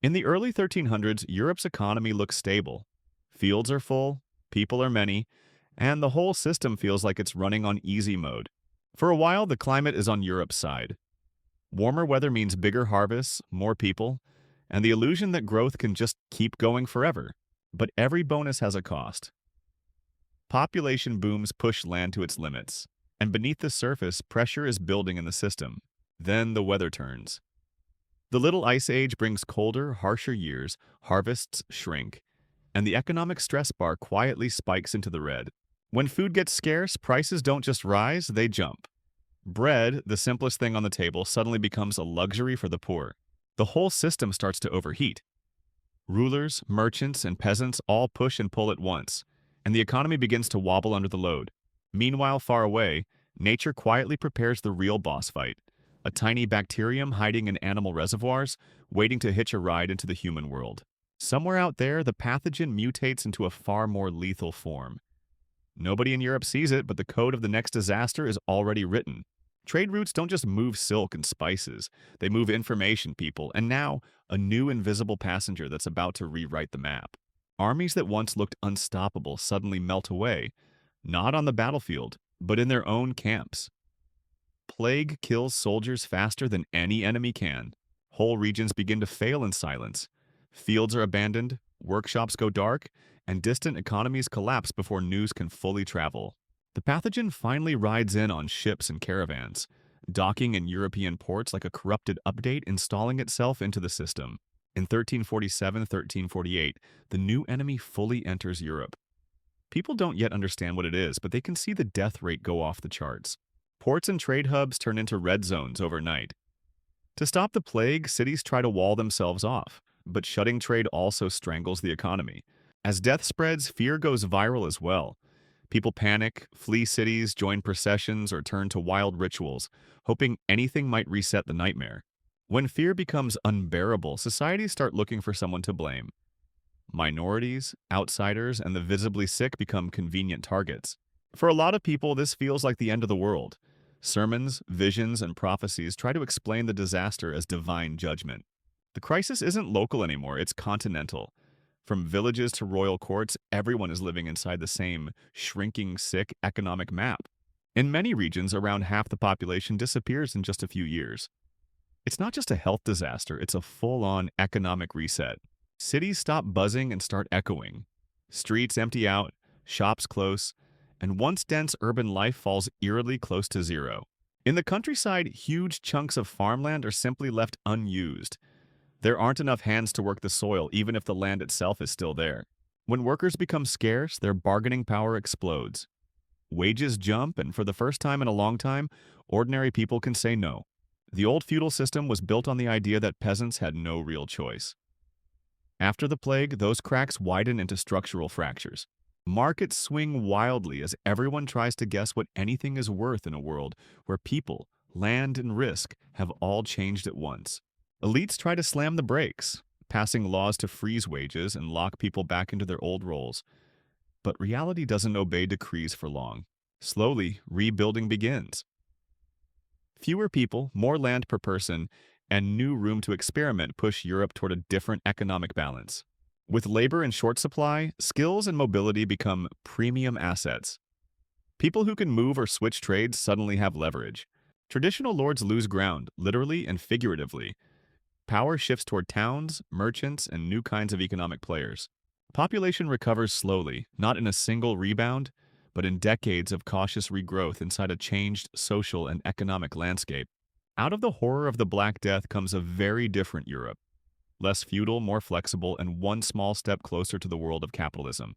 In the early 1300s, Europe's economy looks stable. Fields are full, people are many, and the whole system feels like it's running on easy mode. For a while, the climate is on Europe's side. Warmer weather means bigger harvests, more people, and the illusion that growth can just keep going forever. But every bonus has a cost. Population booms push land to its limits, and beneath the surface, pressure is building in the system. Then the weather turns. The Little Ice Age brings colder, harsher years, harvests shrink, and the economic stress bar quietly spikes into the red. When food gets scarce, prices don't just rise, they jump. Bread, the simplest thing on the table, suddenly becomes a luxury for the poor. The whole system starts to overheat. Rulers, merchants, and peasants all push and pull at once, and the economy begins to wobble under the load. Meanwhile, far away, nature quietly prepares the real boss fight, a tiny bacterium hiding in animal reservoirs, waiting to hitch a ride into the human world. Somewhere out there, the pathogen mutates into a far more lethal form. Nobody in Europe sees it, but the code of the next disaster is already written. Trade routes don't just move silk and spices, they move information, people, and now a new invisible passenger that's about to rewrite the map. Armies that once looked unstoppable suddenly melt away, not on the battlefield, but in their own camps. Plague kills soldiers faster than any enemy can. Whole regions begin to fail in silence. Fields are abandoned, workshops go dark, and distant economies collapse before news can fully travel. The pathogen finally rides in on ships and caravans, docking in European ports like a corrupted update installing itself into the system. In 1347-1348, the new enemy fully enters Europe. People don't yet understand what it is, but they can see the death rate go off the charts. Ports and trade hubs turn into red zones overnight. To stop the plague, cities try to wall themselves off, but shutting trade also strangles the economy. As death spreads, fear goes viral as well. People panic, flee cities, join processions, or turn to wild rituals, hoping anything might reset the nightmare. When fear becomes unbearable, societies start looking for someone to blame. Minorities, outsiders, and the visibly sick become convenient targets. For a lot of people, this feels like the end of the world. Sermons, visions, and prophecies try to explain the disaster as divine judgment. The crisis isn't local anymore, it's continental. From villages to royal courts, everyone is living inside the same shrinking, sick economic map. In many regions, around half the population disappears in just a few years. It's not just a health disaster, it's a full-on economic reset. Cities stop buzzing and start echoing. Streets empty out, shops close, and once dense urban life falls eerily close to zero. In the countryside, huge chunks of farmland are simply left unused. There aren't enough hands to work the soil, even if the land itself is still there. When workers become scarce, their bargaining power explodes. Wages jump, and for the first time in a long time, ordinary people can say no. The old feudal system was built on the idea that peasants had no real choice. After the plague, those cracks widen into structural fractures. Markets swing wildly as everyone tries to guess what anything is worth in a world where people, land, and risk have all changed at once. Elites try to slam the brakes, passing laws to freeze wages and lock people back into their old roles. But reality doesn't obey decrees for long. Slowly, rebuilding begins. Fewer people, more land per person, and new room to experiment push Europe toward a different economic balance. With labor in short supply, skills and mobility become premium assets. People who can move or switch trades suddenly have leverage. Traditional lords lose ground, literally and figuratively. Power shifts toward towns, merchants, and new kinds of economic players. Population recovers slowly, not in a single rebound, but in decades of cautious regrowth inside a changed social and economic landscape. Out of the horror of the Black Death comes a very different Europe. Less feudal, more flexible, and one small step closer to the world of capitalism.